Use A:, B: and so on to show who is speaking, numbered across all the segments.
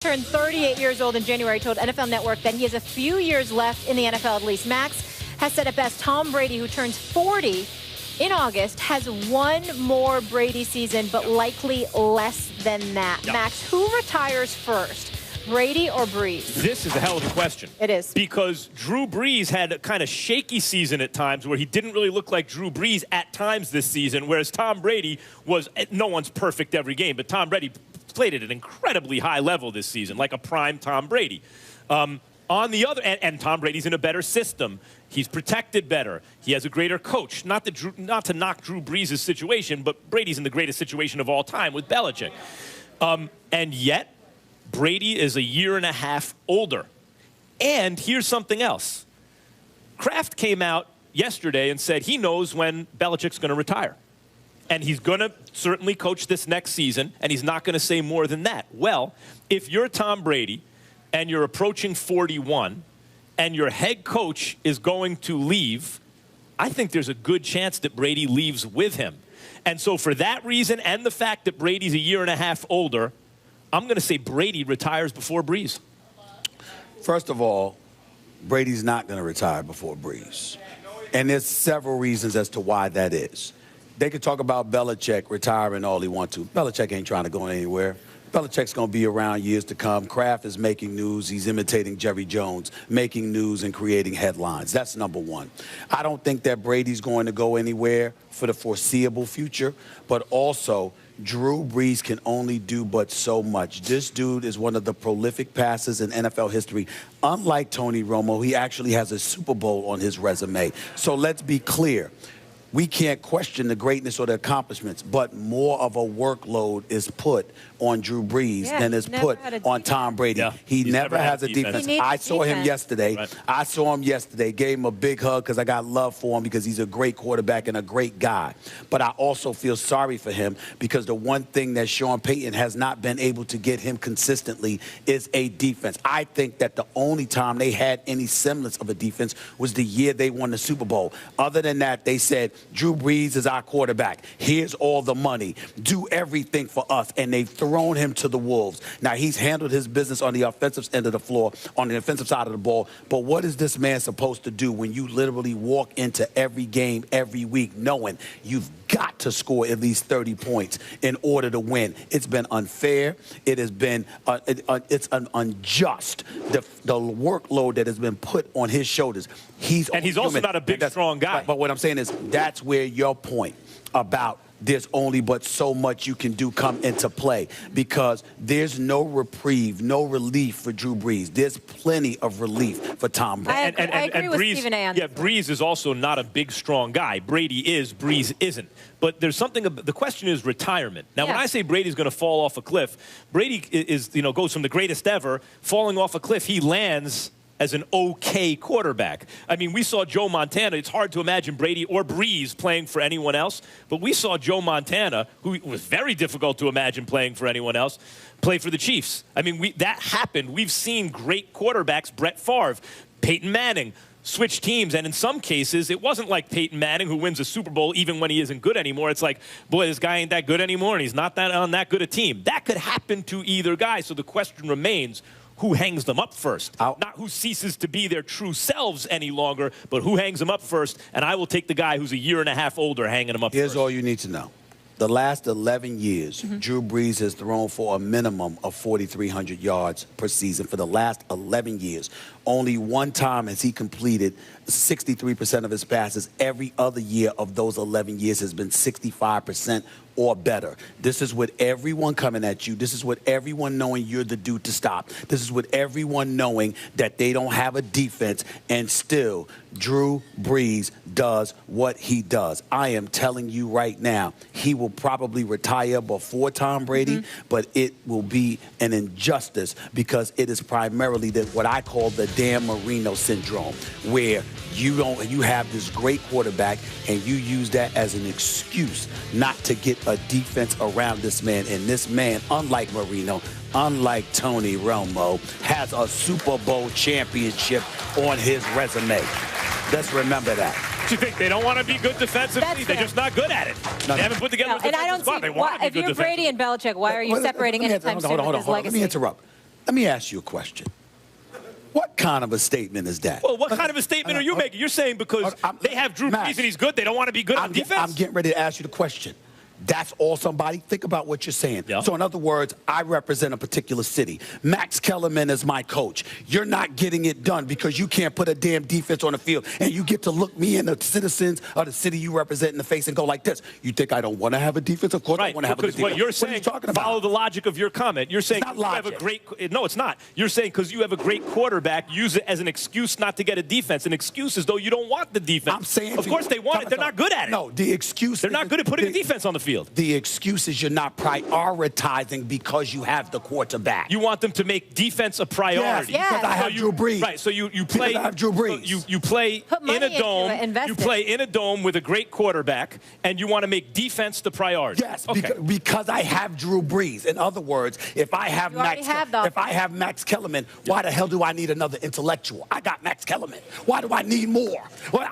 A: Turned 38 years old in January, told NFL Network that he has a few years left in the NFL at least. Max has said it best. Tom Brady, who turns 40 in August, has one more Brady season, but likely less than that. Yep. Max, who retires first, Brady or Brees?
B: This is a hell of a question.
A: It is.
B: Because Drew Brees had a kind of shaky season at times where he didn't really look like Drew Brees at times this season, whereas Tom Brady was, no one's perfect every game, but Tom Brady played at an incredibly high level this season, like a prime Tom Brady. On the other, and Tom Brady's in a better system. He's protected better. He has a greater coach. Not to knock Drew Brees' situation, but Brady's in the greatest situation of all time with Belichick. And yet, Brady is a year and a half older. And here's something else. Kraft came out yesterday and said he knows when Belichick's going to retire. And he's going to certainly coach this next season, and he's not going to say more than that. Well, if you're Tom Brady and you're approaching 41 and your head coach is going to leave, I think there's a good chance that Brady leaves with him. And so for that reason and the fact that Brady's a year and a half older, I'm going to say Brady retires before Brees.
C: First of all, Brady's not going to retire before Brees. And there's several reasons as to why that is. They could talk about Belichick retiring all he wants to. Belichick ain't trying to go anywhere. Belichick's going to be around years to come. Kraft is making news. He's imitating Jerry Jones, making news and creating headlines. That's number one. I don't think that Brady's going to go anywhere for the foreseeable future, but also Drew Brees can only do but so much. This dude is one of the prolific passers in NFL history. Unlike Tony Romo, he actually has a Super Bowl on his resume. So let's be clear. We can't question the greatness or the accomplishments, but more of a workload is put on Drew Brees than is put on Tom Brady. Yeah. He never has a defense. I saw him yesterday. Right. I saw him yesterday, gave him a big hug because I got love for him because he's a great quarterback and a great guy. But I also feel sorry for him because the one thing that Sean Payton has not been able to get him consistently is a defense. I think that the only time they had any semblance of a defense was the year they won the Super Bowl. Other than that, they said, Drew Brees is our quarterback. Here's all the money. Do everything for us. And they've thrown him to the wolves. Now, he's handled his business on the offensive end of the floor, on the offensive side of the ball. But what is this man supposed to do when you literally walk into every game every week knowing you've got to score at least 30 points in order to win? It's been unfair. It has been it's unjust. The workload that has been put on his shoulders. He's
B: also not a big, strong guy.
C: But what I'm saying is that's where your point about there's only but so much you can do come into play, because there's no reprieve, no relief for Drew Brees. There's plenty of relief for Tom Brady.
A: I agree with
B: Brees,
A: Stephen A. on
B: yeah, Brees is also not a big, strong guy. Brady is, Brees isn't. But there's something, the question is retirement. Now, when I say Brady's going to fall off a cliff, Brady is, goes from the greatest ever, falling off a cliff, he lands as an okay quarterback. I mean, we saw Joe Montana. It's hard to imagine Brady or Brees playing for anyone else, but we saw Joe Montana, who was very difficult to imagine playing for anyone else, play for the Chiefs. I mean, that happened. We've seen great quarterbacks, Brett Favre, Peyton Manning, switch teams, and in some cases, it wasn't like Peyton Manning, who wins a Super Bowl even when he isn't good anymore. It's like, boy, this guy ain't that good anymore, and he's not on that good a team. That could happen to either guy, so the question remains, who hangs them up first? Not who ceases to be their true selves any longer, but who hangs them up first. And I will take the guy who's a year and a half older hanging them up first.
C: Here's all you need to know. The last 11 years, Drew Brees has thrown for a minimum of 4,300 yards per season. For the last 11 years, only one time has he completed 63% of his passes. Every other year of those 11 years has been 65% or better. This is with everyone coming at you. This is with everyone knowing you're the dude to stop. This is with everyone knowing that they don't have a defense, and still Drew Brees does what he does. I am telling you right now, he will probably retire before Tom Brady, but it will be an injustice because it is primarily what I call the Dan Marino syndrome, where you have this great quarterback and you use that as an excuse not to get a defense around this man. And this man, unlike Marino, unlike Tony Romo, has a Super Bowl championship on his resume. Let's remember that.
B: Do you think they don't want to be good defensively? They're just not good at it. They haven't put together a defensive squad. They want to be good defensively.
A: If you're Brady and Belichick, why are you separating any time soon with his legacy?
C: Let me interrupt. Let me ask you a question. What kind of a statement is that?
B: Well, what kind of a statement are you making? You're saying because they have Drew Brees and he's good, they don't want to be good on defense?
C: I'm getting ready to ask you the question. That's all somebody? Think about what you're saying.
B: Yeah.
C: So in other words, I represent a particular city. Max Kellerman is my coach. You're not getting it done because you can't put a damn defense on the field, and you get to look me and the citizens of the city you represent in the face and go like this. You think I don't want to have a defense? Of course I want to have a defense.
B: What you're saying, follow the logic of your comment. You're saying
C: you have
B: a great, no, it's not. You're saying because you have a great quarterback, use it as an excuse not to get a defense. An excuse as though you don't want the defense.
C: I'm saying,
B: of course they want it. They're not good at it.
C: No, the excuse.
B: They're not good at putting a defense on the field.
C: The excuse is you're not prioritizing because you have the quarterback.
B: You want them to make defense a priority.
A: Yes.
C: Because I have Drew Brees.
B: Right, so you play.
C: I have Drew Brees.
B: So you play in a dome. You play in a dome with a great quarterback, and you want to make defense the priority.
C: Yes,
B: okay.
C: because I have Drew Brees. In other words, if I have Max Kellerman, why the hell do I need another intellectual? I got Max Kellerman. Why do I need more? Well,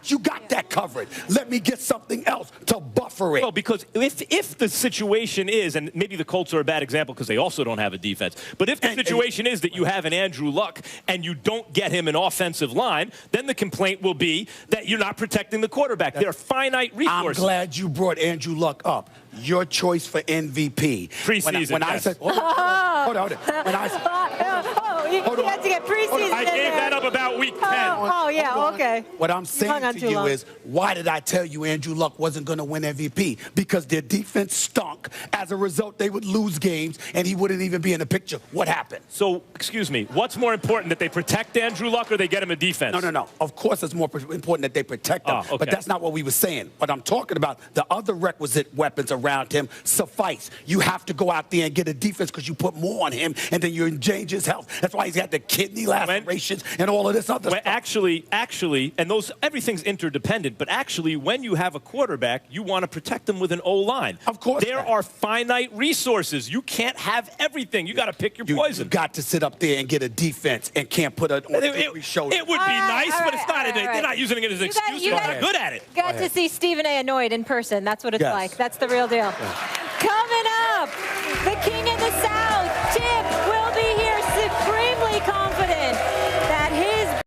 C: you got that covered. Let me get something else to buffer it.
B: Well, because if the situation is, and maybe the Colts are a bad example because they also don't have a defense, but if the situation is that you have an Andrew Luck and you don't get him an offensive line, then the complaint will be that you're not protecting the quarterback. There are finite resources.
C: I'm glad you brought Andrew Luck up. Your choice for MVP.
B: Preseason,
C: when I said, hold on. When I said,
A: you had to get preseason.
B: I gave that up about week 10.
A: Oh, yeah, okay.
C: What I'm saying to you is, why did I tell you Andrew Luck wasn't going to win MVP? Because their defense stunk. As a result, they would lose games, and he wouldn't even be in the picture. What happened?
B: So, excuse me, what's more important, that they protect Andrew Luck or they get him a defense?
C: No. Of course it's more important that they protect him.
B: Okay.
C: But that's not what we were saying. What I'm talking about, the other requisite weapons around him suffice. You have to go out there and get a defense because you put more on him, and then you endanger his health. That's why he's got the kidney lacerations and all of this other stuff.
B: Actually, and everything's interdependent, but actually, when you have a quarterback, you want to protect them with an O-line.
C: Of course.
B: There are finite resources. You can't have everything. You got to pick your poison.
C: You got to sit up there and get a defense and can't put it on every shoulder.
B: It would be nice, but it's not. They're not using it as an excuse. They're not good at it.
A: Got to see Stephen A. annoyed in person. That's what it's like. That's the real deal. Coming up, the King of the South, Tip, will be here supremely confident.